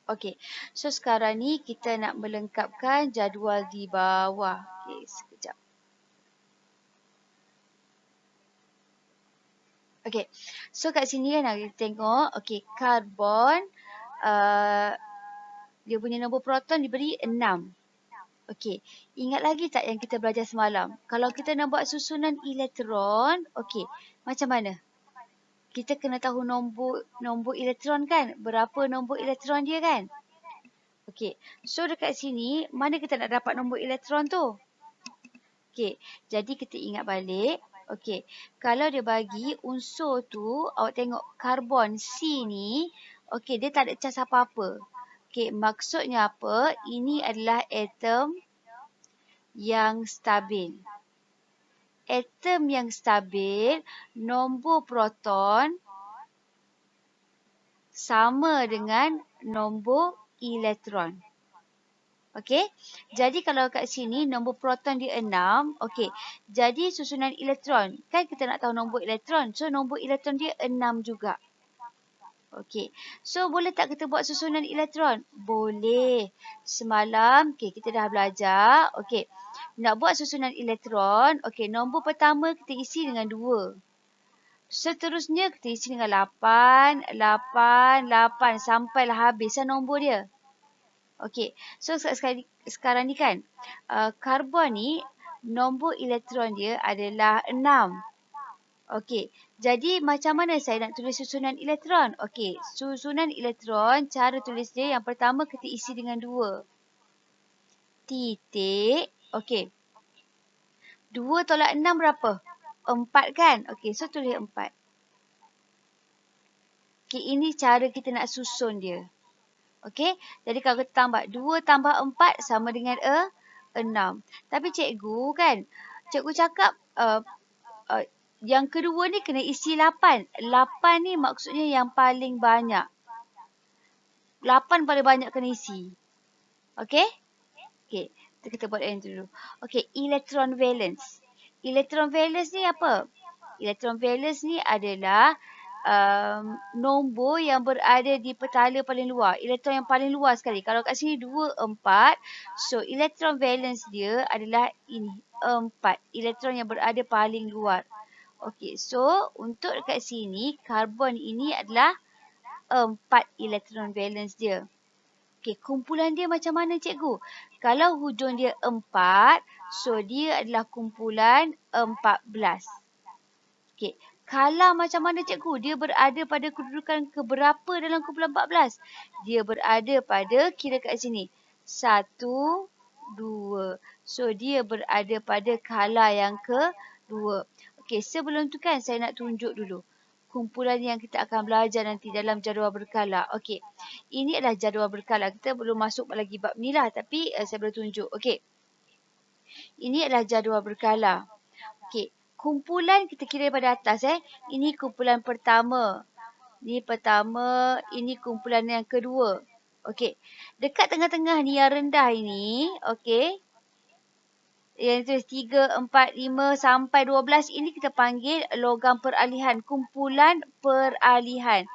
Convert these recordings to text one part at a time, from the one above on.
Okey. So sekarang ni kita nak melengkapkan jadual di bawah. Okey, sekejap. Okey. So kat sini kan kita tengok, okey, karbon dia punya nombor proton diberi 6. Okey. Ingat lagi tak yang kita belajar semalam? Kalau kita nak buat susunan elektron, okey, macam mana? Kita kena tahu nombor elektron kan? Berapa nombor elektron dia kan? Okey. So dekat sini, mana kita nak dapat nombor elektron tu? Okey. Jadi kita ingat balik. Okey. Kalau dia bagi unsur tu, awak tengok karbon C ni, okey, dia tak ada cas apa-apa. Okey, maksudnya apa? Ini adalah atom yang stabil. Atom yang stabil, nombor proton sama dengan nombor elektron. Okey. Jadi kalau kat sini nombor proton dia 6. Okey. Jadi susunan elektron. Kan kita nak tahu nombor elektron. So nombor elektron dia 6 juga. Okey. So boleh tak kita buat susunan elektron? Boleh. Semalam kita dah belajar. Okey. Nak buat susunan elektron. Okey. Nombor pertama kita isi dengan 2. Seterusnya kita isi dengan 8, 8, 8 sampailah habis nombor dia. Okey, so sekarang ni kan, karbon ni nombor elektron dia adalah 6. Okey, jadi macam mana saya nak tulis susunan elektron? Okey, susunan elektron, cara tulis dia yang pertama kita isi dengan 2. Titik, okey. 2 tolak 6 berapa? 4 kan? Okey, so tulis 4. Okey, ini cara kita nak susun dia. Okey, jadi kalau kita tambah 2 tambah 4 sama dengan 6. Tapi cikgu kan, cikgu cakap yang kedua ni kena isi 8. 8 ni maksudnya yang paling banyak. 8 paling banyak kena isi. Okey? Okey, kita buat yang dulu. Okey, electron valence. Electron valence ni apa? Electron valence ni adalah nombor yang berada di petala paling luar. Elektron yang paling luar sekali. Kalau kat sini 2, 4. So, electron valence dia adalah ini. 4. Elektron yang berada paling luar. Okey, so untuk dekat sini, karbon ini adalah 4 electron valence dia. Okey, kumpulan dia macam mana cikgu? Kalau hujung dia 4, so dia adalah kumpulan 14. Okey. Kala macam mana cikgu? Dia berada pada kedudukan keberapa dalam kumpulan 14? Dia berada pada, kira kat sini, 1, 2. So, dia berada pada kala yang kedua. Okey, sebelum tu kan saya nak tunjuk dulu kumpulan yang kita akan belajar nanti dalam jadual berkala. Okey, ini adalah jadual berkala. Kita belum masuk lagi bab ni lah, tapi saya boleh tunjuk. Okey, ini adalah jadual berkala. Okey. Kumpulan kita kira pada atas Ini kumpulan pertama. Ini pertama, ini kumpulan yang kedua. Okey. Dekat tengah-tengah ni yang rendah ini, okey. Yang tulis 3, 4, 5 sampai 12 ini kita panggil logam peralihan, kumpulan peralihan.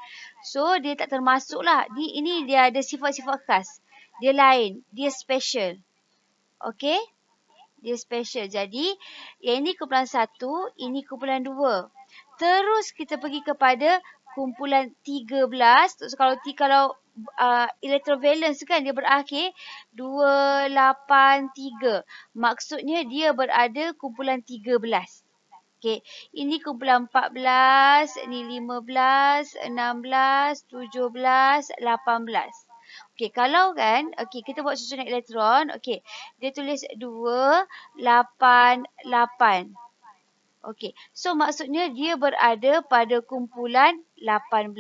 So dia tak termasuklah. Ini dia ada sifat-sifat khas. Dia lain, dia special. Okey? Dia special. Jadi, yang ini kumpulan 1, ini kumpulan 2. Terus kita pergi kepada kumpulan 13. So, kalau electrovalence kan dia berakhir 283. Maksudnya dia berada kumpulan 13. Okey, ini kumpulan 14, ini 15, 16, 17, 18. Okey, kalau kan, okey, kita buat susunan elektron. Okey, dia tulis 2, 8, 8. Okey, so maksudnya dia berada pada kumpulan 18.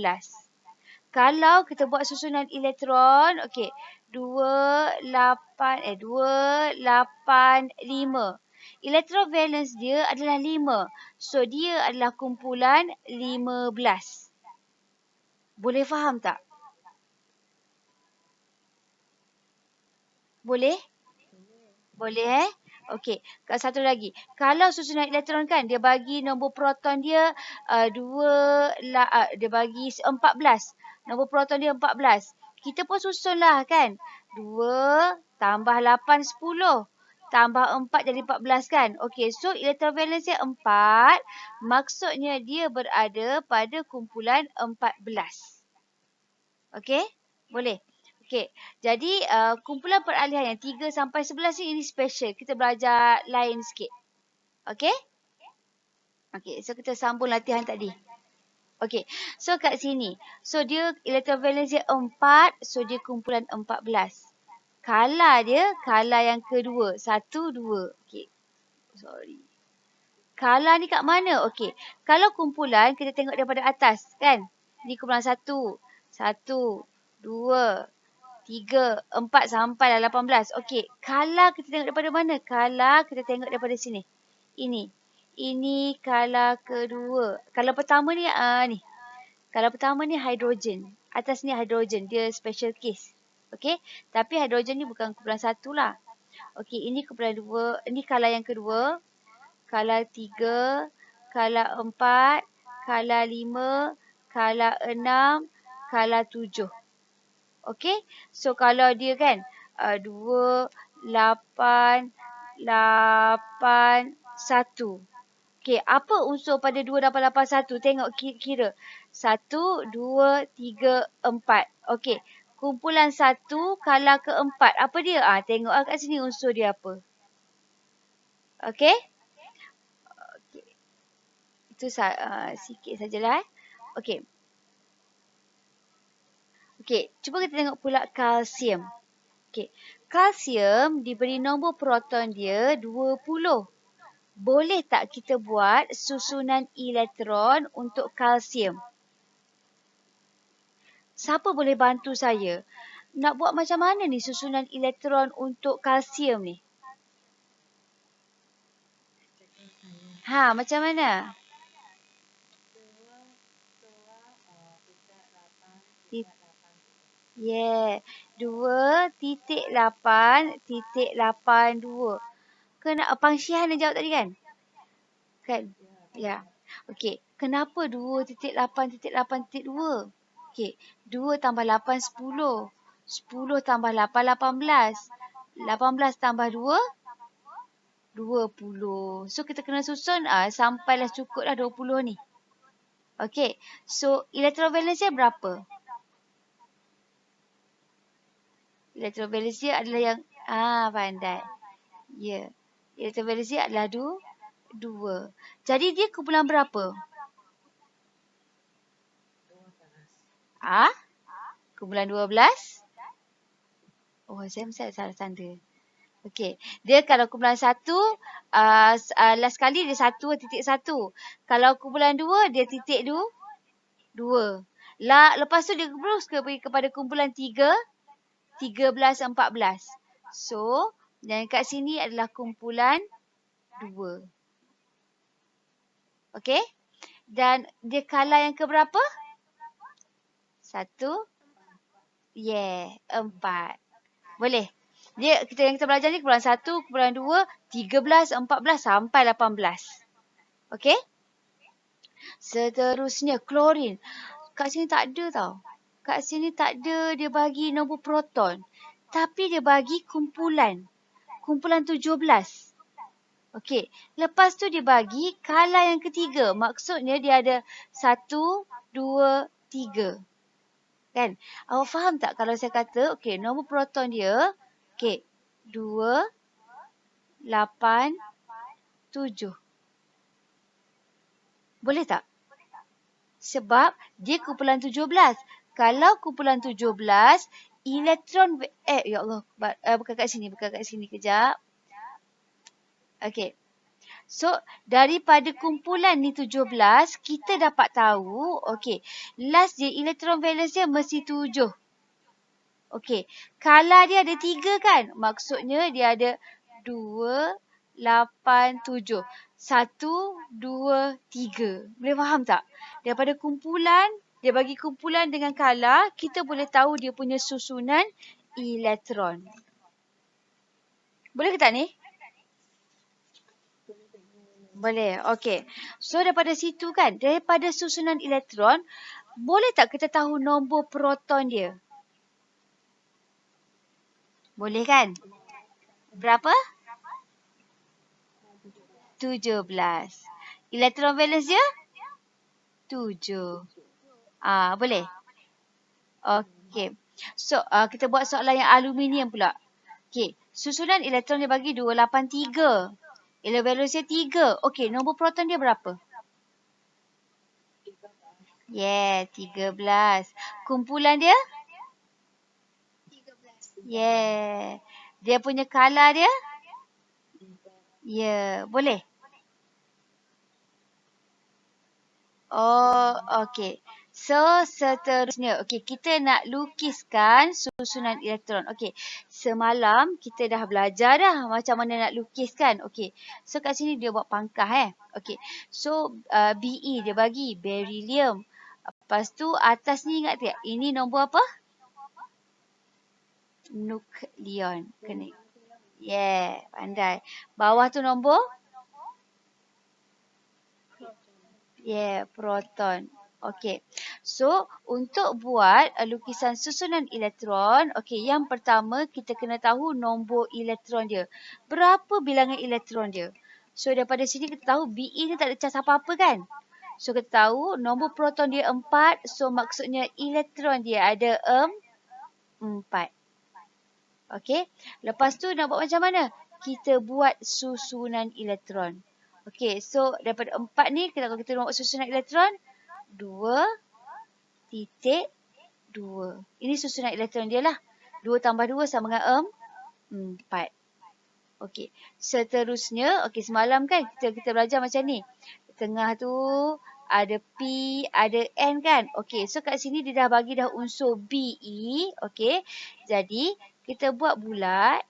Kalau kita buat susunan elektron, okey, 2, 8, 5. Electron valence dia adalah 5. So, dia adalah kumpulan 15. Boleh faham tak? Boleh? Boleh Okey, satu lagi. Kalau susunan elektron kan, dia bagi nombor proton dia dia bagi 14. Nombor proton dia 14. kita pun susunlah kan. 2 tambah 8, 10. Tambah 4 jadi 14 kan. Okey, so electron valence dia 4. Maksudnya dia berada pada kumpulan 14. Okey? Boleh? Okey. Jadi kumpulan peralihan yang 3 sampai 11 ni ini special. Kita belajar lain sikit. Okey? Okey, so kita sambung latihan tadi. Okey, so kat sini. So dia electron valence dia 4, so dia kumpulan 14. Kala dia, kala yang kedua. 1, 2. Okey, sorry. Kala ni kat mana? Okey, kalau kumpulan kita tengok daripada atas kan. Ni kumpulan 1. 1, 2, 3, 4 sampai 18. Okey, kala kita tengok daripada mana? Kala kita tengok daripada sini. Ini kala kedua. Kala pertama ni ni. Kala pertama ni hidrogen. Atas ni hidrogen. Dia special case. Okey. Tapi hidrogen ni bukan kumpulan 1 lah. Okey. Ini kumpulan 2. Ini kala yang kedua. Kala 3. Kala 4. Kala 5. Kala 6. Kala 7. Okey. So kalau dia kan 2, 8, 8, 1. Okey, apa unsur pada 2881? Tengok kira. 1, 2, 3, 4. Okey, kumpulan 1 kala keempat. Apa dia? Tengok kat sini unsur dia apa. Okey? Okay. Itu sikit sajalah. Okey. Okey, cuba kita tengok pula kalsium. Okey, kalsium diberi nombor proton dia 20. Boleh tak kita buat susunan elektron untuk kalsium? Siapa boleh bantu saya? Nak buat macam mana ni susunan elektron untuk kalsium ni? Macam mana? Yeah. 2.8.82. Kena pangsihan dia jawab tadi kan? Kan? Ya. Okey. Kenapa 2.8.82? Okey. 2 tambah 8, 10. 10 tambah 8, 18. 18 tambah 2, 20. So kita kena susun sampailah cukuplah 20 ni. Okey. So electron valence dia berapa? Electron valence dia adalah yang pandai. Ya. Yeah. Electron valence dia adalah 2. Jadi dia kumpulan berapa? Kumpulan 12? Oh, saya mesti salah tanda. Okey. Dia kalau kumpulan 1, last kali dia 1.1. Kalau kumpulan 2, dia titik 2. Lepas tu dia terus pergi kepada kumpulan 3, 13, 14. So, yang kat sini adalah kumpulan 2. Okey? Dan dia kala yang keberapa? 1. 4. Boleh? Yang kita belajar ni kumpulan 1, kumpulan 2, 13, 14 sampai 18. Okey? Seterusnya klorin. Kat sini tak ada tau. Kat sini tak ada dia bagi nombor proton. Tapi dia bagi kumpulan. Kumpulan 17. Okey. Lepas tu dia bagi kala yang ketiga. Maksudnya dia ada 1, 2, 3. Kan? Awak faham tak kalau saya kata, okey, nombor proton dia, okey, 2, 8, 7. Boleh tak? Sebab dia kumpulan 17. Kalau kumpulan 17, elektron, ya Allah, bukan kat sini kejap. Okey. So, daripada kumpulan ni 17, kita dapat tahu, okey, last dia elektron valence dia mesti 7. Okey, kala dia ada 3 kan? Maksudnya dia ada 2, 8, 7. 1, 2, 3. Boleh faham tak? Daripada kumpulan, dia bagi kumpulan dengan kala, kita boleh tahu dia punya susunan elektron. Boleh ke tak ni? Boleh. Okey. So daripada situ kan, daripada susunan elektron, boleh tak kita tahu nombor proton dia? Boleh kan? Berapa? 17. Elektron valence dia? 7. Boleh? Okey. So, kita buat soalan yang aluminium pula. Okey. Susunan elektron dia bagi 283. Elektron valence dia 3. Okey, nombor proton dia berapa? Yeah, 13. Kumpulan dia? 13. Yeah. Dia punya color dia? Yeah, boleh? Oh, okey. So, seterusnya. Okey, kita nak lukiskan susunan elektron. Okey, semalam kita dah belajar dah macam mana nak lukiskan. Okey, so kat sini dia buat pangkah Okey, so Be dia bagi beryllium. Lepas tu atas ni ingat tak? Ini nombor apa? Nukleon. Kena. Yeah, pandai. Bawah tu nombor? Yeah, proton. Okey. So, untuk buat lukisan susunan elektron, okey, yang pertama kita kena tahu nombor elektron dia. Berapa bilangan elektron dia? So, daripada sini kita tahu Be ni tak ada cas apa-apa kan? So, kita tahu nombor proton dia 4. So, maksudnya elektron dia ada 4. Okey. Lepas tu nak buat macam mana? Kita buat susunan elektron. Okey, so daripada 4 ni kalau kita nak buat susunan elektron 2.2. Ini susunan elektron dia lah. 2 tambah 2 sama dengan 4. Okey, seterusnya, okey semalam kan kita belajar macam ni. Tengah tu ada P, ada N kan. Okey, so kat sini dia dah bagi dah unsur Be. Okey, jadi kita buat bulat.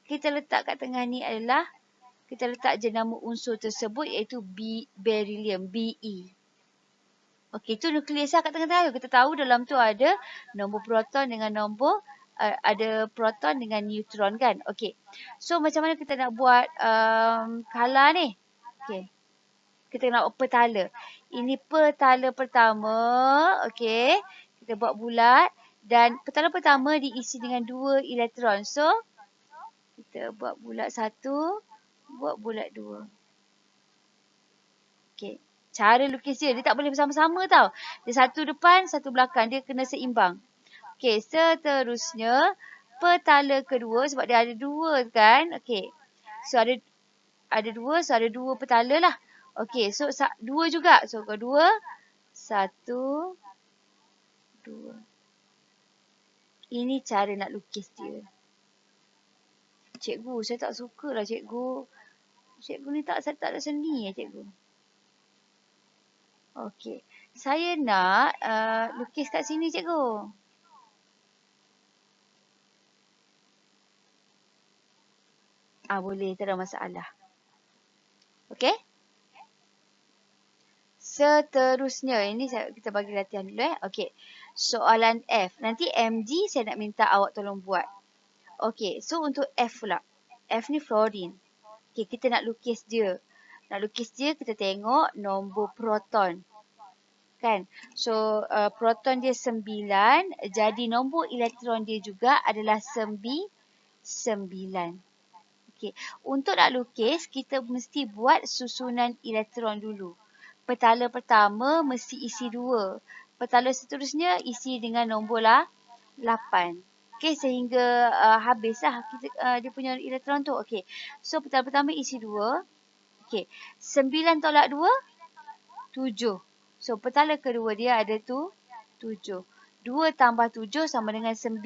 Kita letak kat tengah ni adalah kita letak je nama unsur tersebut iaitu beryllium, Be. Okey, tu nukleus lah kat tengah-tengah. Kita tahu dalam tu ada nombor proton dengan nombor, ada proton dengan neutron kan. Okey, so macam mana kita nak buat color ni? Okey, kita nak petala. Ini petala pertama. Okey, kita buat bulat. Dan petala pertama diisi dengan 2 elektron. So, kita buat bulat 1, buat bulat 2. Okey. Cara lukis dia tak boleh bersama-sama tau. Dia satu depan, satu belakang. Dia kena seimbang. Okey, seterusnya petala kedua sebab dia ada 2 kan. Okey. So ada 2, so ada 2 petala lah. Okey, so 2 juga. So kedua 1, 2. Ini cara nak lukis dia. Cikgu, saya tak suka lah cikgu. Cikgu ni tak ada seni ya cikgu. Okey. Saya nak lukis kat sini cikgu. Boleh, tak ada masalah. Okey. Seterusnya, ini kita bagi latihan dulu Okey. Soalan F. Nanti MG saya nak minta awak tolong buat. Okey, so untuk F pula. F ni fluorine. Okey, kita nak lukis dia. Nak lukis dia, kita tengok nombor proton. Kan? So, proton dia 9. Jadi, nombor elektron dia juga adalah 9. Okey, untuk nak lukis, kita mesti buat susunan elektron dulu. Petala pertama mesti isi 2. Petala seterusnya isi dengan nombor 8. Okey, sehingga habislah dia punya elektron tu. Okey, so petala pertama isi 2. Okey, 9 tolak 2, 7. So, petala kedua dia ada tu 7. 2 tambah 7 sama dengan 9.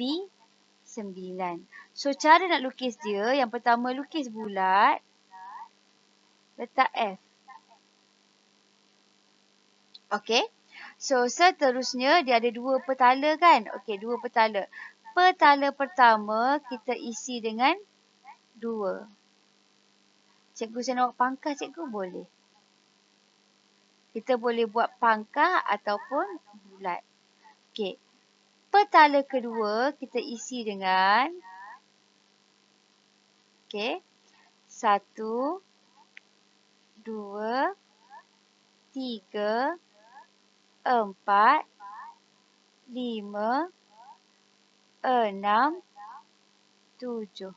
So, cara nak lukis dia, yang pertama lukis bulat. Letak F. Okey. So, seterusnya dia ada 2 petala kan? Okey, 2 petala. Petala pertama kita isi dengan 2. Cikgu saya nak buat pangkah, cikgu boleh? Kita boleh buat pangkah ataupun bulat. Okey. Petala kedua kita isi dengan 1, 2, 3, 4, 5, 6, 7.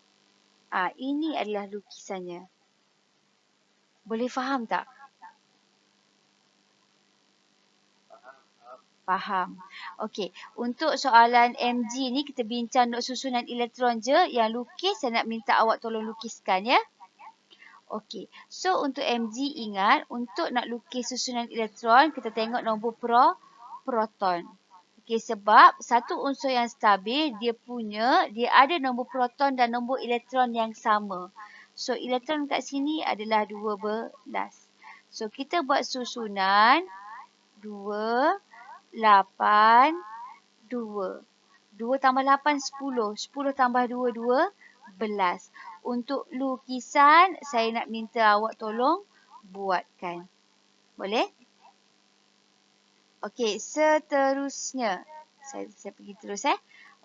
Ini adalah lukisannya. Boleh faham tak? Faham. Okey, untuk soalan MG ni kita bincang untuk susunan elektron je. Yang lukis saya nak minta awak tolong lukiskan ya. Okey, so untuk MG ingat untuk nak lukis susunan elektron kita tengok nombor proton. Okey, sebab satu unsur yang stabil dia ada nombor proton dan nombor elektron yang sama. So elektron kat sini adalah 12. So kita buat susunan 2 8, 2. 2 tambah 8, 10. 10 tambah 2, 12. Untuk lukisan, saya nak minta awak tolong buatkan. Boleh? Okey, seterusnya. Saya pergi terus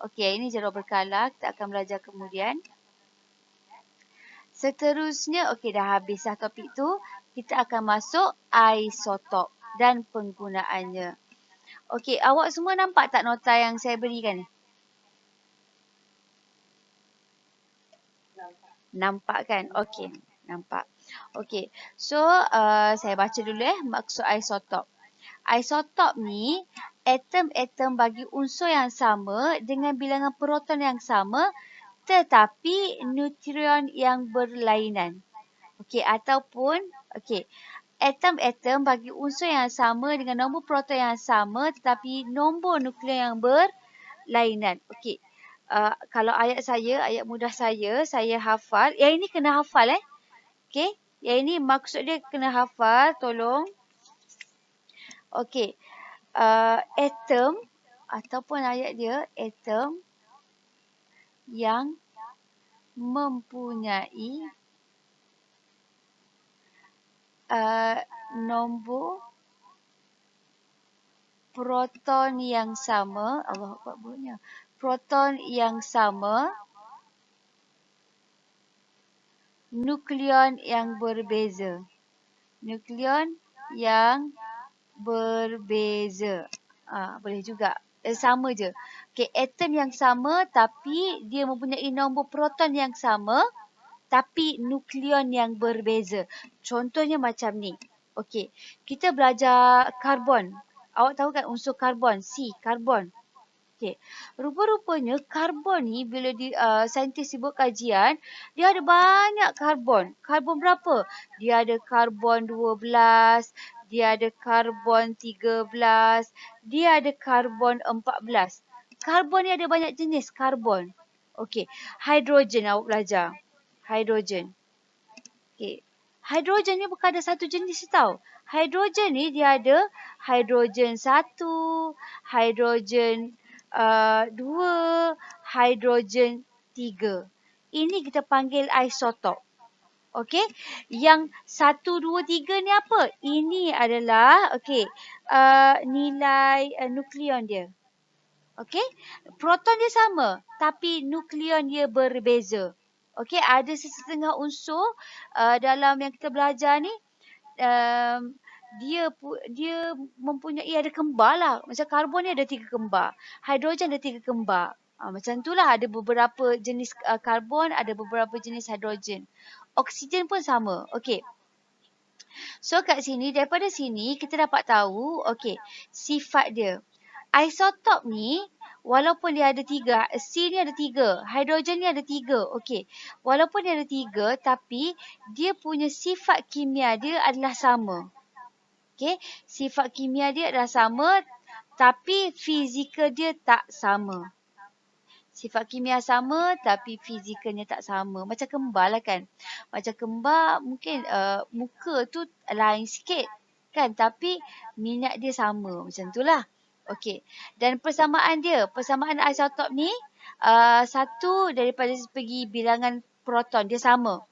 Okey, ini jadual berkala. Kita akan belajar kemudian. Seterusnya, okey dah habis topik tu. Kita akan masuk isotop dan penggunaannya. Okey, awak semua nampak tak nota yang saya berikan? Nampak kan? Okey, nampak. Okey, so saya baca dulu maksud isotop. Isotop ni atom-atom bagi unsur yang sama dengan bilangan proton yang sama tetapi neutron yang berlainan. Okey, ataupun atom-atom bagi unsur yang sama dengan nombor proton yang sama tetapi nombor nukleon yang berlainan. Okey. Kalau ayat mudah saya hafal. Yang ini kena hafal Okey. Yang ini maksud dia kena hafal, tolong. Okey. Atom ataupun ayat dia atom yang mempunyai nombor proton yang sama, Allah Akbar bunyinya. Proton yang sama, nukleon yang berbeza. Nukleon yang berbeza. Boleh juga. Sama je. Okey, atom yang sama tapi dia mempunyai nombor proton yang sama tapi nukleon yang berbeza. Contohnya macam ni. Okey, kita belajar karbon. Awak tahu kan unsur karbon? C, karbon. Okey, rupa-rupanya karbon ni bila saintis buat kajian, dia ada banyak karbon. Karbon berapa? Dia ada karbon 12, dia ada karbon 13, dia ada karbon 14. Karbon ni ada banyak jenis karbon. Okey, hidrogen awak belajar. Hidrogen. Okey. Hidrogen ni bukan ada satu jenis tau. Hidrogen ni dia ada hidrogen 1, hidrogen 2, hidrogen 3. Ini kita panggil isotop. Okey. Yang 1, 2, 3 ni apa? Ini adalah nilai nukleon dia. Okey. Proton dia sama tapi nukleon dia berbeza. Okey, ada setengah unsur dalam yang kita belajar ni dia mempunyai ada kembar lah. Macam karbon ni ada 3 kembar. Hidrogen ada 3 kembar. Macam itulah ada beberapa jenis karbon, ada beberapa jenis hidrogen. Oksigen pun sama. Okey. So kat sini, daripada sini kita dapat tahu sifat dia. Isotop ni walaupun dia ada 3, C ni ada 3, hidrogen ni ada 3. Okey. Walaupun dia ada 3 tapi dia punya sifat kimia dia adalah sama. Okey. Sifat kimia dia adalah sama tapi fizikal dia tak sama. Sifat kimia sama tapi fizikalnya tak sama. Macam kembar lah kan. Macam kembar mungkin muka tu lain sikit kan. Tapi minyak dia sama. Macam itulah. Okey. Dan persamaan isotop ni satu daripada segi bilangan proton dia sama.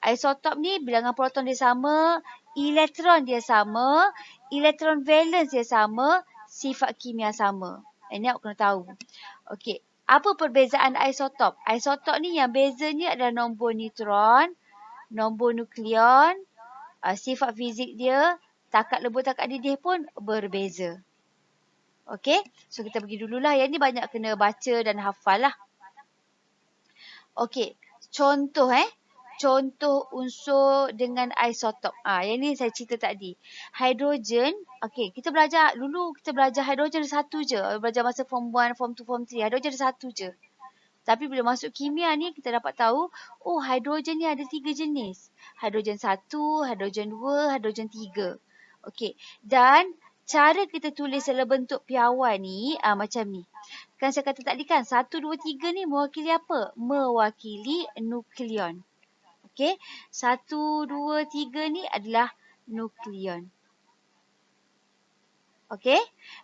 Isotop ni bilangan proton dia sama, elektron dia sama, elektron valence dia sama, sifat kimia sama. Ini awak kena tahu. Okey. Apa perbezaan isotop? Isotop ni yang bezanya adalah nombor neutron, nombor nukleon, sifat fizik dia, takat lebur takat didih pun berbeza. Okey, so kita pergi dululah. Yang ni banyak kena baca dan hafal lah. Okey, contoh contoh unsur dengan isotop. Yang ni saya cerita tadi. Hidrogen, okey, kita belajar dulu, kita belajar hidrogen satu je. Belajar masa form 1, form 2, form 3. Hidrogen satu je. Tapi bila masuk kimia ni kita dapat tahu, oh hidrogen ni ada 3 jenis. Hidrogen 1, hidrogen 2, hidrogen 3. Okey. Dan cara kita tulis dalam bentuk piawan ni macam ni. Kan saya kata tadi kan 1, 2, 3 ni mewakili apa? Mewakili nukleon. Okey. 1, 2, 3 ni adalah nukleon. Okey.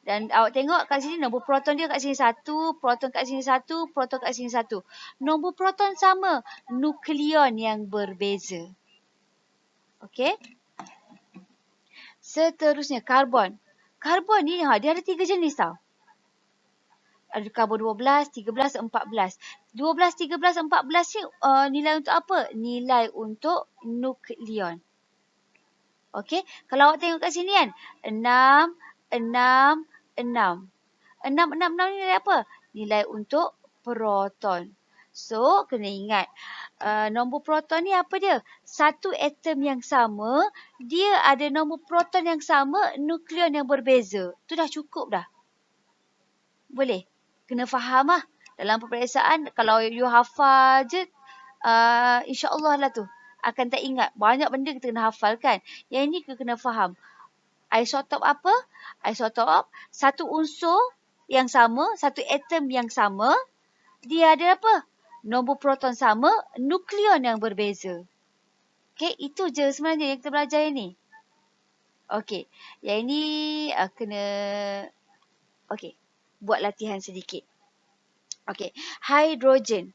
Dan awak tengok kat sini nombor proton dia kat sini 1, proton kat sini 1, proton kat sini 1. Nombor proton sama, nukleon yang berbeza. Okey. Seterusnya karbon. Karbon ni dia ada 3 jenis tau. Ada karbon 12, 13, 14. 12, 13, 14 ni nilai untuk apa? Nilai untuk nukleon. Okey. Kalau awak tengok kat sini kan. 6, 6, 6. 6, 6, 6 ni nilai apa? Nilai untuk proton. So, kena ingat. Nombor proton ni apa dia? Satu atom yang sama, dia ada nombor proton yang sama, nukleon yang berbeza. Tu dah cukup dah. Boleh? Kena faham lah. Dalam peperiksaan, kalau you hafal je, insyaAllah lah tu. Akan tak ingat. Banyak benda kita kena hafal kan. Yang ini kena faham. Isotop apa? Isotop, satu unsur yang sama, satu atom yang sama, dia ada apa? Nombor proton sama, nukleon yang berbeza. Okey, itu je sebenarnya yang kita belajar ini. Okey, yang ini kena buat latihan sedikit. Okey, hidrogen.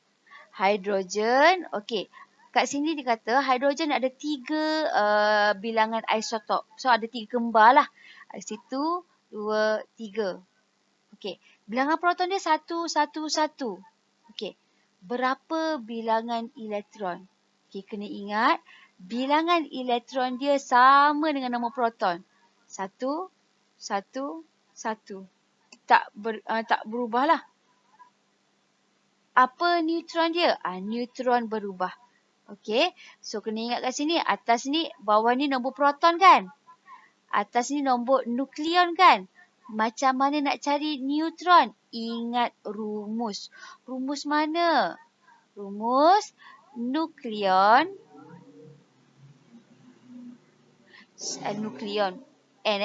Hidrogen, okey. Kat sini dia kata hidrogen ada 3 bilangan isotop. So ada 3 kembar lah. 1, 2, 3. Okey. Bilangan proton dia 1, 1, 1. Okey. Berapa bilangan elektron? Okey, kena ingat bilangan elektron dia sama dengan nombor proton. 1, 1, 1. Tak berubah lah. Apa neutron dia? Neutron berubah. Okey. So, kena ingat kat sini. Atas ni, bawah ni nombor proton kan? Atas ni nombor nukleon kan? Macam mana nak cari neutron? Ingat rumus. Rumus mana? Rumus nukleon. Nukleon. N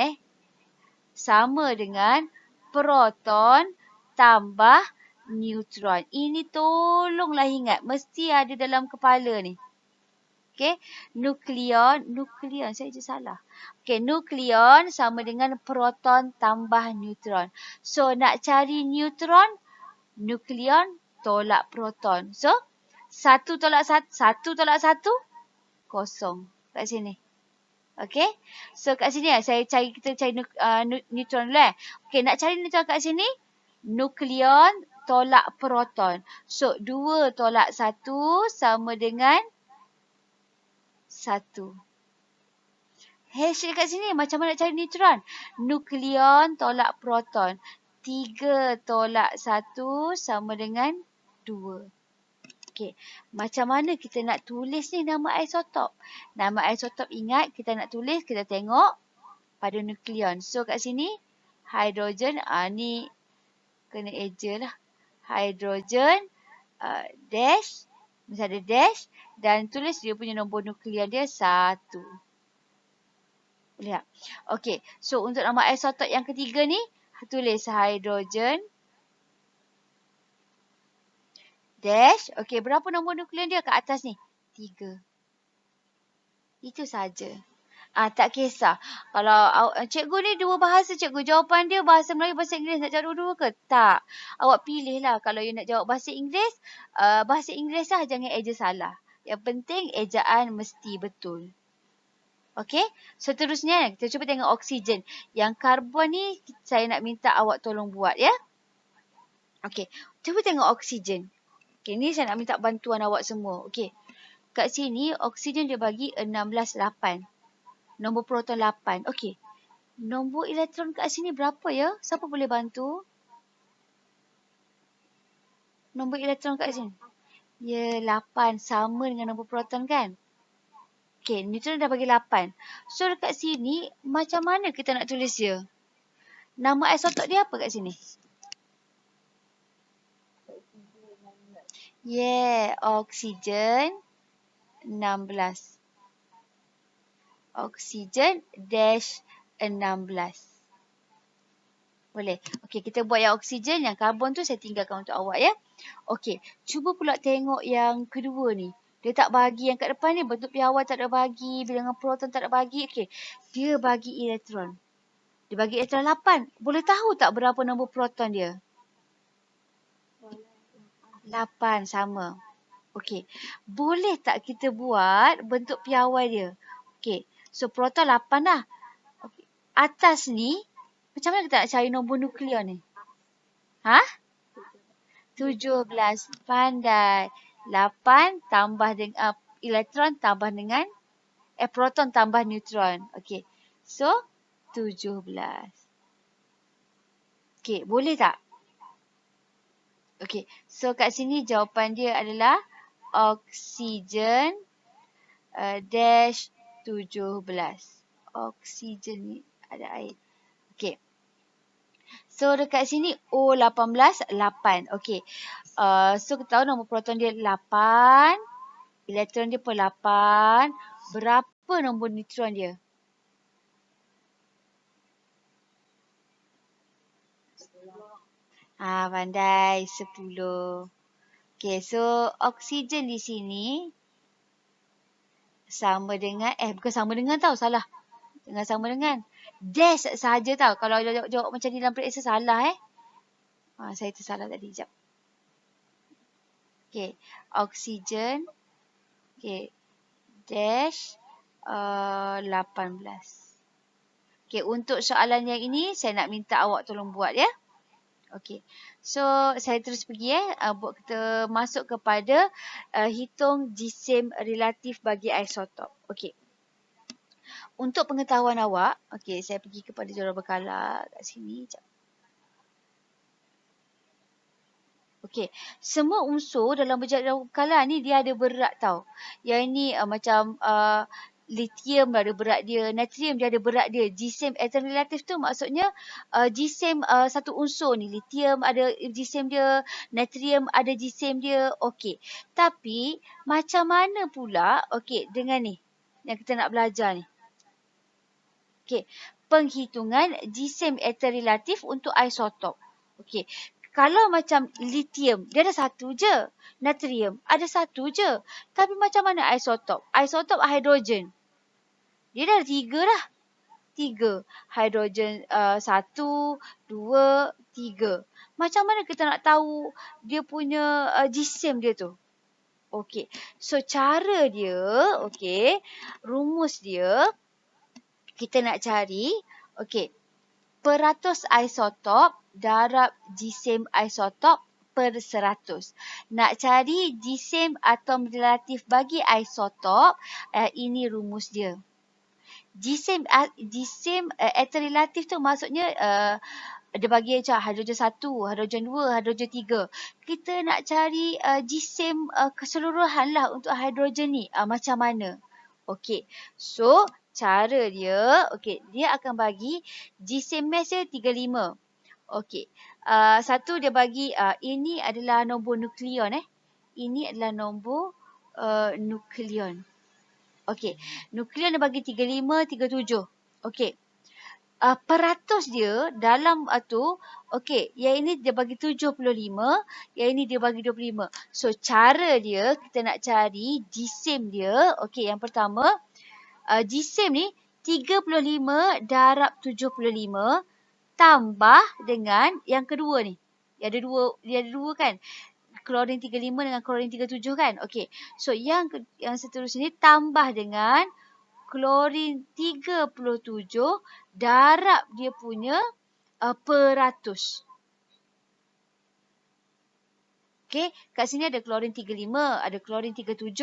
sama dengan proton tambah neutron. Ini tolonglah ingat. Mesti ada dalam kepala ni. Okey. Nukleon saya je salah. Okey, nukleon sama dengan proton tambah neutron. So, nak cari neutron, nukleon tolak proton. So, 1 tolak 1, 1 tolak 1, kosong. Kat sini. Okey. So, kat sini kita cari neutron dulu Okey, nak cari neutron kat sini, nukleon tolak proton. So, 2 tolak 1 sama dengan 1. H kat sini macam mana nak cari neutron? Nukleon tolak proton. 3 tolak 1 sama dengan 2. Okey. Macam mana kita nak tulis ni nama isotop? Nama isotop ingat kita nak tulis, kita tengok pada nukleon. So kat sini hidrogen, ni kena eja lah. Hidrogen dash, mesti ada dash dan tulis dia punya nombor nukleon dia 1. Boleh tak? Okey. So, untuk nama isotop yang ketiga ni, tulis hidrogen dash. Okey, berapa nombor nukleon dia kat atas ni? 3. Itu saja. Tak kisah. Kalau cikgu ni 2 bahasa cikgu. Jawapan dia bahasa Melayu, bahasa Inggeris. Nak jawab dua-dua ke? Tak. Awak pilih lah. Kalau you nak jawab bahasa Inggeris lah. Jangan eja salah. Yang penting ejaan mesti betul. Okey, seterusnya kita cuba tengok oksigen. Yang karbon ni saya nak minta awak tolong buat ya. Okey, cuba tengok oksigen. Okey, ni saya nak minta bantuan awak semua. Okey, kat sini oksigen dia bagi 16, 8. Nombor proton 8. Okey, nombor elektron kat sini berapa ya? Siapa boleh bantu? Nombor elektron kat sini. Ya, 8 sama dengan nombor proton kan? Okey, neutron dah bagi 8. So dekat sini macam mana kita nak tulis dia? Nama isotop dia apa kat sini? Yeah, oksigen 16. Oksigen dash 16. Boleh. Okey, kita buat yang oksigen, yang karbon tu saya tinggalkan untuk awak ya. Okey, cuba pula tengok yang kedua ni. Dia tak bagi yang kat depan ni, bentuk piawai tak ada bagi, bilangan proton tak ada bagi. Okey, dia bagi elektron. Dia bagi elektron 8. Boleh tahu tak berapa nombor proton dia? 8 sama. Okey, boleh tak kita buat bentuk piawai dia? Okey, so proton 8 dah. Okay. Atas ni, macam mana kita nak cari nombor nuklear ni? Ha? 17. Pandai. 8 tambah dengan elektron tambah dengan proton tambah neutron. Okey. So 17. Okey, boleh tak? Okey. So kat sini jawapan dia adalah oksigen dash 17. Oksigen ni ada air. Okey. So dekat sini O18 8. Okey. So kita tahu nombor proton dia 8. Elektron dia pun 8. Berapa nombor neutron dia? Pandai. 10. Okey, so oksigen di sini sama dengan, bukan sama dengan tau, salah. Dengan sama dengan. Dash sahaja tau. Kalau jawab macam ni dalam periksa salah saya tersalah tadi. Sekejap. Okey, oksigen. Okey, dash 18. Okey, untuk soalan yang ini saya nak minta awak tolong buat ya. Okey. So saya terus pergi buat kita masuk kepada hitung jisim relatif bagi isotop. Okey. Untuk pengetahuan awak, okey, saya pergi kepada jawapan berkala kat sini. Sekejap. Okey, semua unsur dalam berjadual berkala ni dia ada berat tau. Yang ini macam lithium ada berat dia, natrium dia ada berat dia. Jisim atom relatif tu maksudnya jisim satu unsur ni. Lithium ada jisim dia, natrium ada jisim dia. Okey. Tapi macam mana pula dengan ni yang kita nak belajar ni. Okey, penghitungan jisim atom relatif untuk isotop. Okey. Kalau macam lithium, dia ada satu je. Natrium, ada satu je. Tapi macam mana isotop? Isotop hidrogen. Dia dah ada 3 dah. 3. Hidrogen 1, 2, 3. Macam mana kita nak tahu dia punya jisim dia tu? Okey. So, cara dia, rumus dia, kita nak cari, peratus isotop darab jisim isotop per 100. Nak cari jisim atom relatif bagi isotop, ini rumus dia. Jisim atom relatif tu maksudnya dia bagi macam hidrogen 1, hidrogen 2, hidrogen 3. Kita nak cari jisim keseluruhan lah untuk hidrogen ni. Macam mana? Okey. So, cara dia, dia akan bagi jisim mass dia 35. Okey. Satu dia bagi, ini adalah nombor nukleon Ini adalah nombor nukleon. Okey. Nukleon dia bagi 35, 37. Okey. Peratus dia dalam tu, yang ini dia bagi 75, yang ini dia bagi 25. So, cara dia, kita nak cari jisim dia. Okey, yang pertama, jisim ni 35 darab 75 tambah dengan yang kedua ni. Dia ada dua kan. Klorin 35 dengan klorin 37 kan. Okey. So yang seterusnya ni tambah dengan klorin 37 darab dia punya peratus. Okey, kat sini ada klorin 35, ada klorin 37.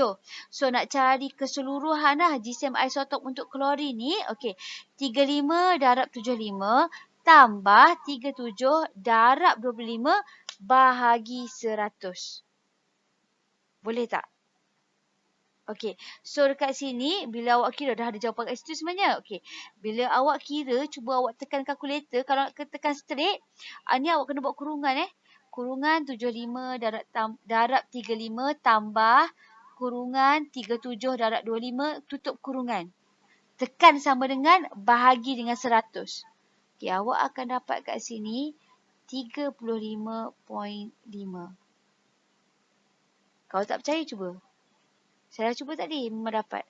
So nak cari keseluruhan lah jisim isotop untuk klorin ni. Okey, 35 darab 75 tambah 37 darab 25 bahagi 100. Boleh tak? Okey. So dekat sini bila awak kira dah ada jawapan kat situ sebenarnya. Okey. Bila awak kira, cuba awak tekan kalkulator. Kalau nak tekan straight, ni awak kena buat kurungan Kurungan 75 darab 35 tambah kurungan 37 darab 25 tutup kurungan. Tekan sama dengan bahagi dengan 100. Okey, awak akan dapat kat sini 35.5. Kalau tak percaya cuba. Saya dah cuba tadi, memang dapat.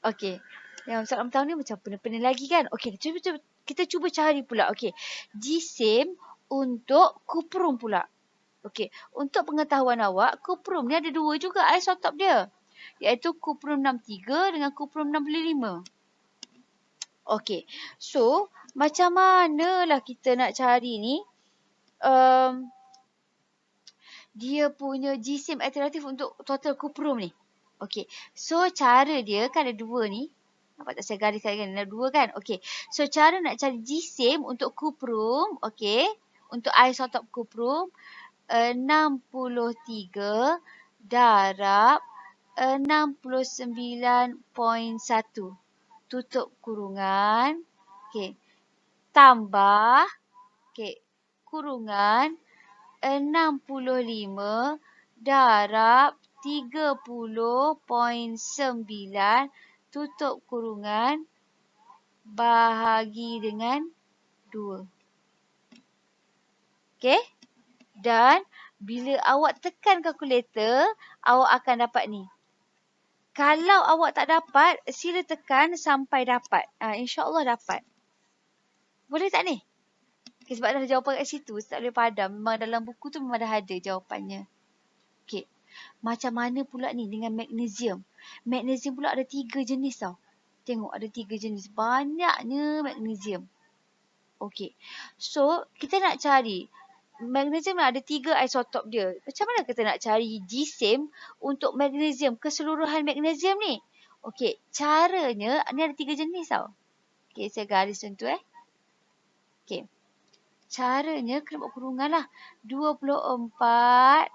Okey. Yang soalan pertama ni macam pening-pening lagi kan? Okey, kita cuba cari pula. Okey. Jisim untuk kuprum pula. Okey. Untuk pengetahuan awak, kuprum ni ada dua juga isotop dia. Iaitu kuprum 63 dengan kuprum 65. Okey. So, macam manalah kita nak cari ni? Dia punya jisim alternatif untuk total kuprum ni. Okey. So, cara dia kan ada dua ni. Nampak tak saya gariskan kan? Ada dua kan? Okey. So, cara nak cari jisim untuk kuprum. Okey. Untuk isotop kuprum. 63 darab 69.1. Tutup kurungan. Okey. Tambah. Okey. Kurungan 65 darab 30.9 tutup kurungan bahagi dengan 2. Okey? Dan bila awak tekan kalkulator, awak akan dapat ni. Kalau awak tak dapat, sila tekan sampai dapat. InsyaAllah dapat. Boleh tak ni? Okay, sebab dah ada jawapan kat situ, tak boleh padam. Memang dalam buku tu memang dah ada jawapannya. Okey. Macam mana pula ni dengan magnesium? Magnesium pula ada 3 jenis tau. Tengok ada 3 jenis. Banyaknya magnesium. Okey. So, kita nak cari. Magnesium ada 3 isotop dia. Macam mana kita nak cari jisim untuk magnesium? Keseluruhan magnesium ni. Okey. Caranya, ni ada 3 jenis tau. Okey, saya garis macam tu Okey. Caranya kena buat kurungan lah. 24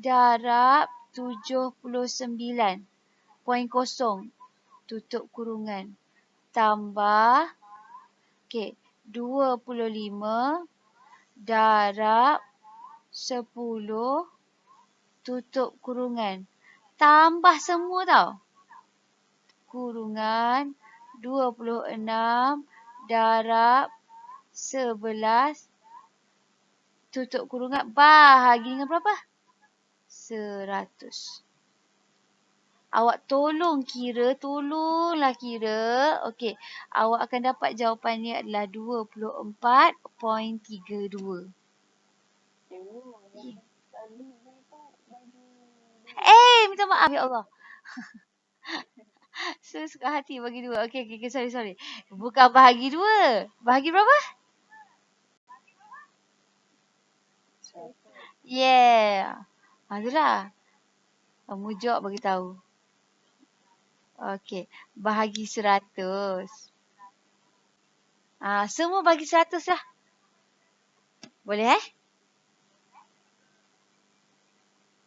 darab 79.0 tutup kurungan. Tambah 25 darab 10 tutup kurungan. Tambah semua tau. Kurungan 26 darab 11 tutup kurungan bahagi dengan berapa? 100. Awak tolonglah kira. Okey, awak akan dapat jawapannya adalah 24.32. Minta maaf ya Allah. Suka hati bagi 2. Okey, sorry. Bukan bahagi 2. Bahagi berapa? Yeah. Itulah. Mujok bagi tahu. Okey, bahagi 100. Semua bagi 100 lah. Boleh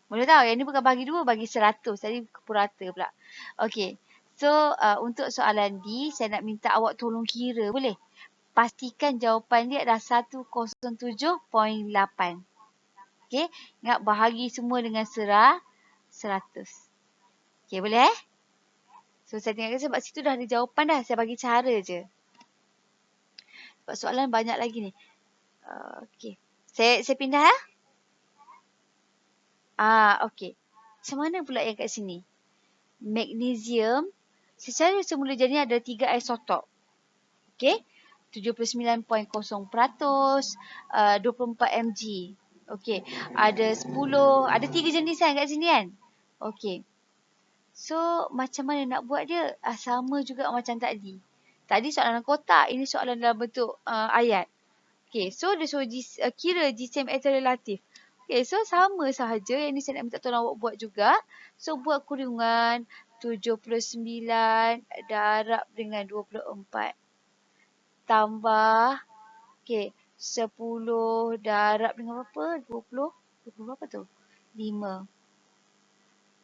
Boleh tahu yang ni bukan bagi 2, bagi 100. Tadi purata pula. Okey. So, untuk soalan D, saya nak minta awak tolong kira. Boleh? Pastikan jawapan dia adalah 107.8. Okey. Ingat bahagi semua dengan 100. Okey, boleh So, saya tinggalkan sebab situ dah ada jawapan dah. Saya bagi cara je. Sebab soalan banyak lagi ni. Okey. Saya pindah okey. Macam mana pula yang kat sini? Magnesium. Secara semula jadinya ada 3 isotop. Okey. 79.0%, 24 mg. Okey. Ada 10, ada 3 jenis kat sini kan? Okey. So, macam mana nak buat dia? Sama juga macam tadi. Tadi soalan dalam kotak, ini soalan dalam bentuk ayat. Okey, so dia suruh kira jisim alternatif. Okey, so sama sahaja. Yang ni saya nak minta tolong awak buat juga. So, buat kurungan 79 darab dengan 24. Tambah, 10 darab dengan berapa? 20 berapa tu? 5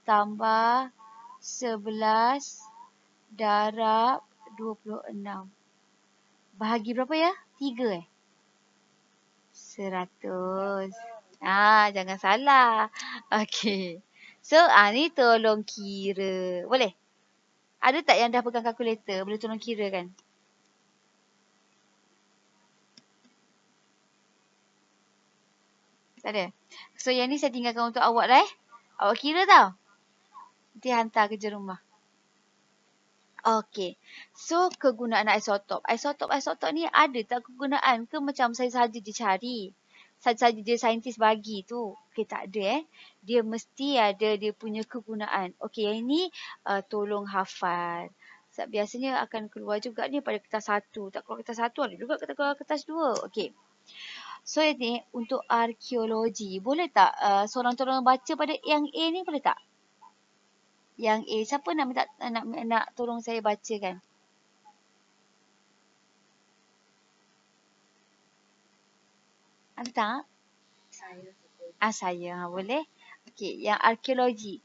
tambah 11 darab 26. Bahagi berapa ya? 3 100. Jangan salah. Okey. So, ni tolong kira. Boleh? Ada tak yang dah pegang kalkulator? Boleh tolong kira kan? Tak ada? So, yang ni saya tinggalkan untuk awak lah Awak kira tau. Nanti hantar kerja rumah. Okey. So, kegunaan isotop. Isotop ni ada tak kegunaan ke macam saya saja je cari? Saja-saja je saintis bagi tu. Okey, tak ada Dia mesti ada dia punya kegunaan. Okey, yang ini tolong hafal. Sebab biasanya akan keluar juga ni pada kertas 1. Tak keluar kertas 1, ada juga keluar kertas 2. Okey. So, ini untuk arkeologi. Boleh tak seorang tolong baca pada yang A ni, boleh tak? Yang A. Siapa nak tolong saya bacakan? Ada tak? Saya. Boleh? Okey, yang arkeologi.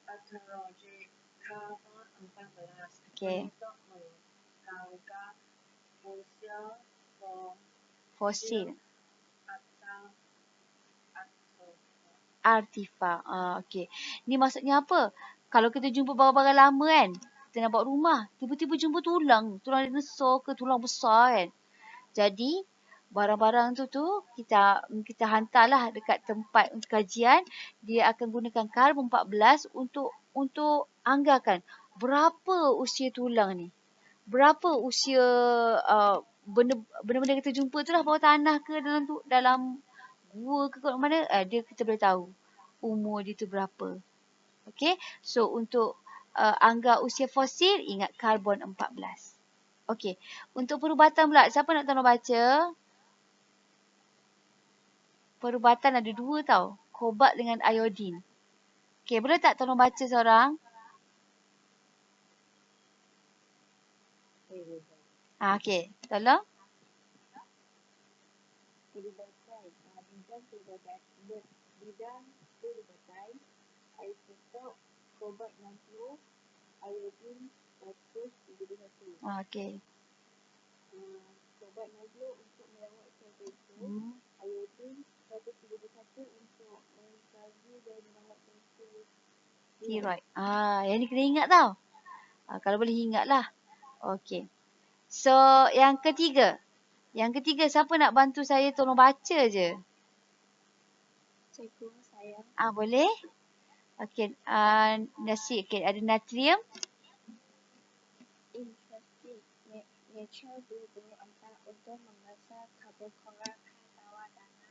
Arkeologi karbon 14 Okey. untuk mengkaitkan Fosil. atau Artifak. Okey. Ni maksudnya apa? Kalau kita jumpa barang-barang lama kan, kita nak bawa rumah, tiba-tiba jumpa tulang dinosaur ke tulang besar kan. Jadi, barang-barang tu kita hantarlah dekat tempat untuk kajian. Dia akan gunakan karbon 14 untuk anggarkan berapa usia tulang ni. Berapa usia benda-benda kita jumpa tu lah, bawah tanah ke dalam gua ke kat mana, kita boleh tahu umur dia tu berapa. Okay, so untuk anggar usia fosil, ingat karbon 14. Okey, untuk perubatan pula, siapa nak tolong baca? Perubatan ada 2 tau, kobalt dengan iodin. Okey, boleh tak tolong baca seorang? Okey, tolong. Bidang perubatan, isotop kobalt 60, iodin 131. Okey. Kobalt 60 untuk merawat sel kanser, iodin 131 untuk mengkaji dan merawat kanser Tiroid. Yang ni kena ingat tau. Kalau boleh ingatlah. Okey. So, yang ketiga. Yang ketiga, siapa nak bantu saya tolong baca je? Cikgu saya. Boleh? Okey, okay, ada natrium. Interesting. Nature 24 untuk mengasah karbon korak ke bawah tanah.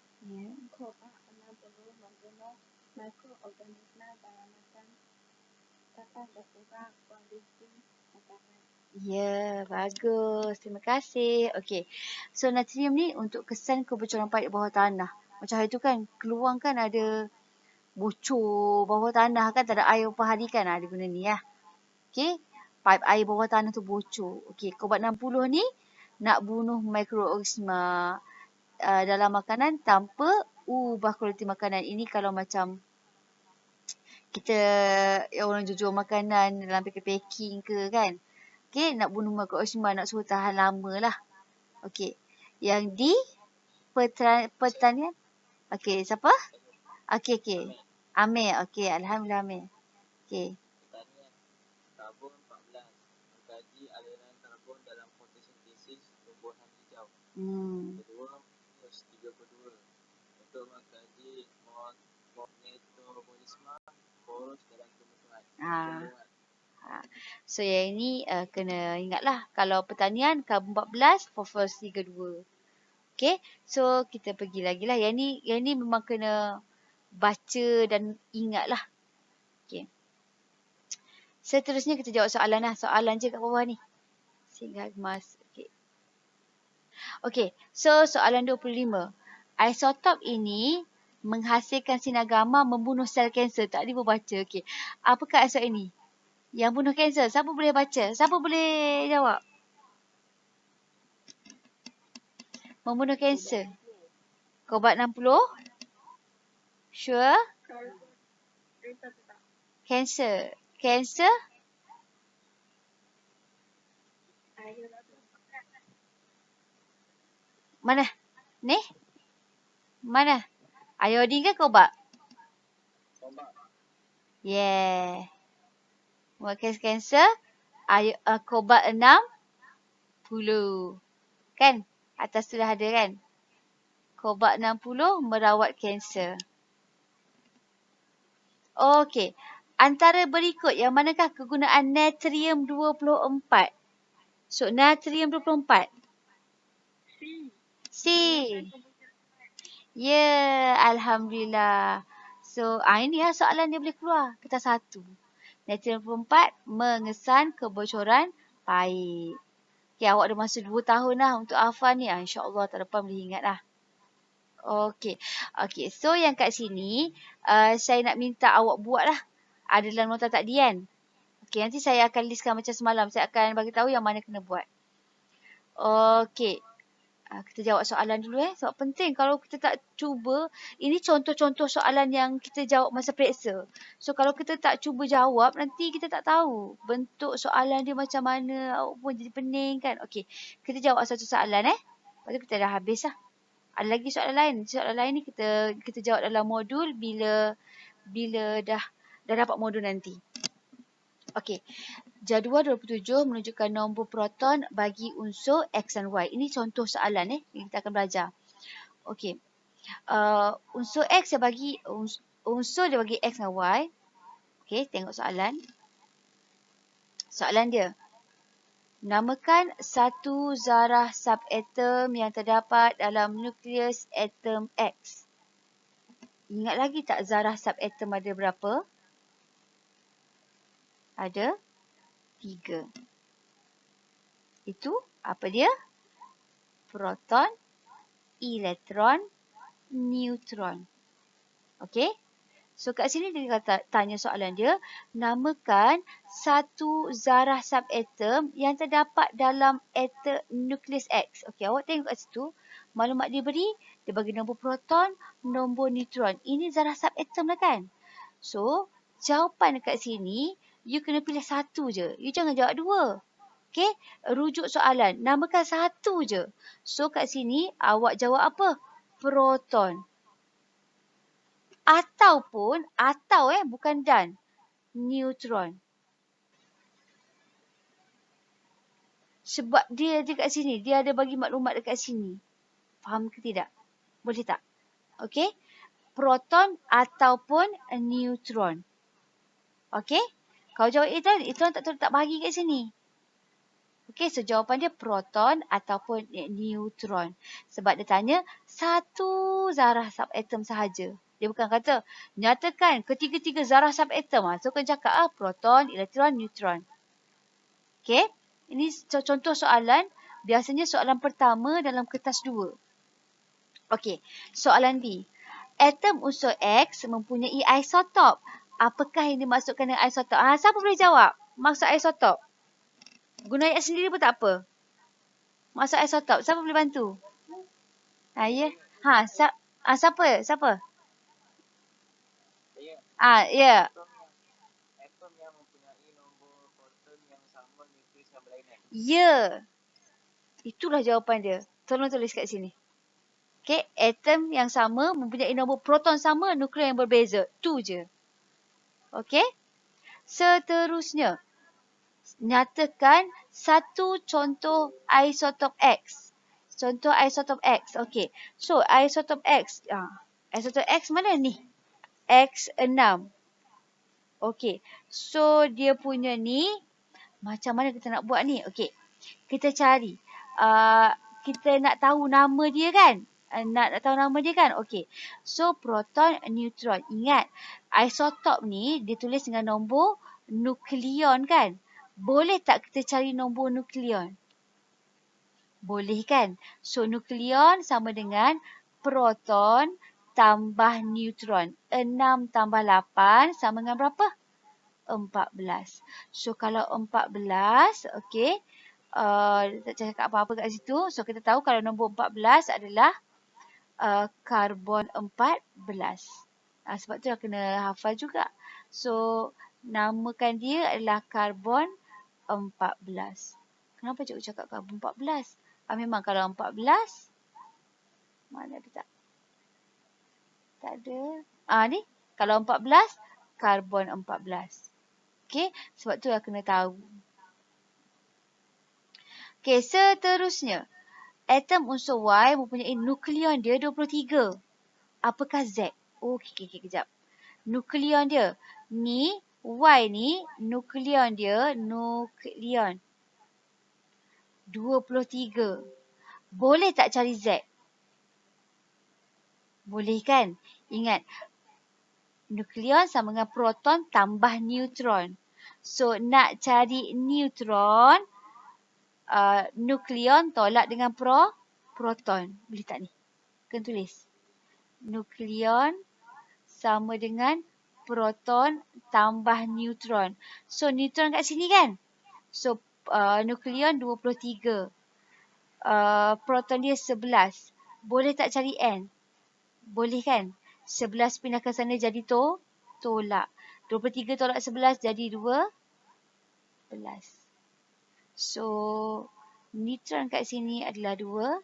Kobalt 60 membunuh mikroorganisma daratan dapat berubah kondisi makanan. Ya, bagus. Terima kasih. Okey. So, natrium ni untuk kesan kebocoran paip bawah tanah. Macam hari tu kan, keluar kan ada bocor bawah tanah kan, tak ada air beberapa hari kan. Dia guna ni lah. Okey. Paip air bawah tanah tu bocor. Okey. Kobalt 60 ni nak bunuh mikroorganisma dalam makanan tanpa ubah kualiti makanan. Ini kalau macam kita orang jual makanan dalam packing ke kan. Okey, nak bunuh mikroorganisma, nak suruh tahan lama lah. Okey. Yang di pertanian. Okey, siapa? Okey. Amir. Okey, Alhamdulillah Amir. Okey. Pertanian, karbon 14, mengkaji aliran karbon dalam fotosintesis tumbuhan hijau. Kedua, minus 32, untuk mengkaji metabolisme poros dalam tumbuhan. So yang ini kena ingatlah, kalau pertanian karbon 14, fosfor 32. Okay, so kita pergi lagi lah. Yang ni memang kena baca dan ingatlah. Okay. Seterusnya kita jawab soalan lah. Soalan je kat bawah ni. Sehingga emas. Okay. Okay, so soalan 25. Isotop ini menghasilkan sinar gamma membunuh sel kanser. Tak boleh baca. Okay. Apakah isotop ini? Yang bunuh kanser. Siapa boleh baca? Siapa boleh jawab? Membunuh kanser. Kobalt 60. Sure? Karbon. Tak. Cancer. Cancer? Air. Mana? Ni? Mana? Iodine ke kobalt? Kobalt. Yeah. Buat kanser, kobalt 60. Kan? Atas tu dah ada kan? Kobalt 60 merawat kanser. Okey. Antara berikut yang manakah kegunaan natrium 24? So, natrium 24. C. Ya, Alhamdulillah. So, ini lah soalan dia boleh keluar. Kita satu. Natrium 24 mengesan kebocoran paip. Okay, awak ada masa 2 tahun lah untuk hafal ni. InsyaAllah tahun depan boleh ingat lah. Okey. Okey, so yang kat sini, saya nak minta awak buat lah. Ada dalam nota tadi kan? Okey, nanti saya akan listkan macam semalam. Saya akan bagi tahu yang mana kena buat. Okey. Kita jawab soalan dulu sebab penting kalau kita tak cuba, ini contoh-contoh soalan yang kita jawab masa periksa. So kalau kita tak cuba jawab, nanti kita tak tahu bentuk soalan dia macam mana, awak pun jadi pening kan. Okey, kita jawab satu soalan lepas tu kita dah habis lah. Ada lagi soalan lain. Soalan lain ni kita jawab dalam modul bila dah dapat modul nanti. Okey. Jadual 27 menunjukkan nombor proton bagi unsur X dan Y. Ini contoh soalan yang kita akan belajar. Okey. Unsur X dia bagi unsur dia bagi X dan Y. Okey, tengok soalan. Soalan dia. Namakan satu zarah subatom yang terdapat dalam nukleus atom X. Ingat lagi tak zarah subatom ada berapa? Ada 3. Itu apa dia? Proton, elektron, neutron. Okey? So kat sini dia tanya soalan dia, namakan satu zarah subatom yang terdapat dalam atom nukleus X. Okey, awak tengok kat situ, maklumat dia bagi nombor proton, nombor neutron. Ini zarah subatom lah kan? So, jawapan dekat sini, you kena pilih satu je. You jangan jawab 2. Okey, rujuk soalan. Namakan satu je. So, kat sini awak jawab apa? Proton. Ataupun, bukan dan. Neutron. Sebab dia dekat sini. Dia ada bagi maklumat dekat sini. Faham ke tidak? Boleh tak? Okey. Proton ataupun neutron. Okey. Kalau jawab elektron tak bagi kat sini. Okey, so jawapan dia proton ataupun neutron. Sebab dia tanya satu zarah subatom sahaja. Dia bukan kata nyatakan ketiga-tiga zarah subatom. So kena cakap proton, elektron, neutron. Okey, ini contoh soalan. Biasanya soalan pertama dalam kertas 2. Okey, soalan B. Atom unsur X mempunyai isotop. Apakah yang dimaksudkan dengan isotop? Siapa boleh jawab maksud isotop? Guna ayat sendiri pun tak apa. Maksud isotop. Siapa boleh bantu? Ya. Siapa? Saya. Ya. Atom yang mempunyai nombor proton yang sama nukleus yang berlainan. Ya. Itulah jawapan dia. Tolong tulis kat sini. Okey, atom yang sama mempunyai nombor proton sama, nukleus yang berbeza. Tu je. Okey. Seterusnya, nyatakan satu contoh isotop X. Contoh isotop X. Okey. So, isotop X. Isotop X mana ni? X6. Okey. So, dia punya ni. Macam mana kita nak buat ni? Okey. Kita cari. Kita nak tahu nama dia kan? Nak tahu nama dia kan? Okey. So, proton, neutron. Ingat, isotop ni ditulis dengan nombor nukleon kan? Boleh tak kita cari nombor nukleon? Boleh kan? So, nukleon sama dengan proton tambah neutron. 6 tambah 8 sama dengan berapa? 14. So, kalau 14, okey. Tak cakap apa-apa kat situ. So, kita tahu kalau nombor 14 adalah karbon 14. Sebab tu dah kena hafal juga. So, namakan dia adalah karbon 14. Kenapa cikgu cakap karbon 14? Memang kalau 14, mana ada tak? Tak ada. Ni, kalau 14, karbon 14. Okey, sebab tu dah kena tahu. Okey, seterusnya. Atom unsur Y mempunyai nukleon dia 23. Apakah Z? Okey, kejap. Nukleon dia. Ni, Y ni, nukleon dia, 23. Boleh tak cari Z? Boleh kan? Ingat, nukleon sama dengan proton tambah neutron. So, nak cari neutron, nukleon tolak dengan proton. Boleh tak ni? Kena tulis. Nukleon sama dengan proton tambah neutron. So, neutron kat sini kan? So, nukleon 23. Proton dia 11. Boleh tak cari N? Boleh kan? 11 pindah ke sana jadi tolak. 23 tolak 11 jadi 12. So, neutron kat sini adalah 12.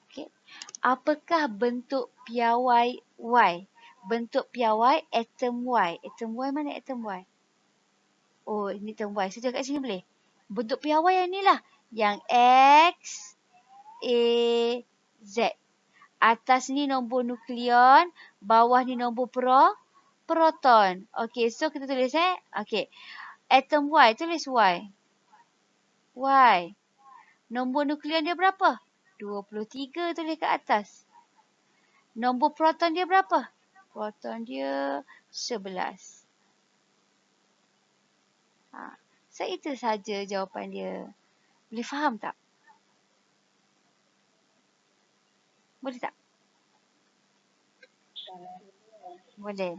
Okay. Apakah bentuk piawai Y? Bentuk piawai atom Y. Atom Y mana atom Y? Oh, ini atom Y. Saya kat sini boleh? Bentuk piawai yang ni lah. Yang X, A, Z. Atas ni nombor nukleon, bawah ni nombor proton. Okey, so kita tulis Okey. Atom Y, tulis Y. Y. Nombor nukleon dia berapa? 23 tulis kat atas. Nombor proton dia berapa? Proton dia 11. So itu saja jawapan dia. Boleh faham tak? Boleh tak? Boleh.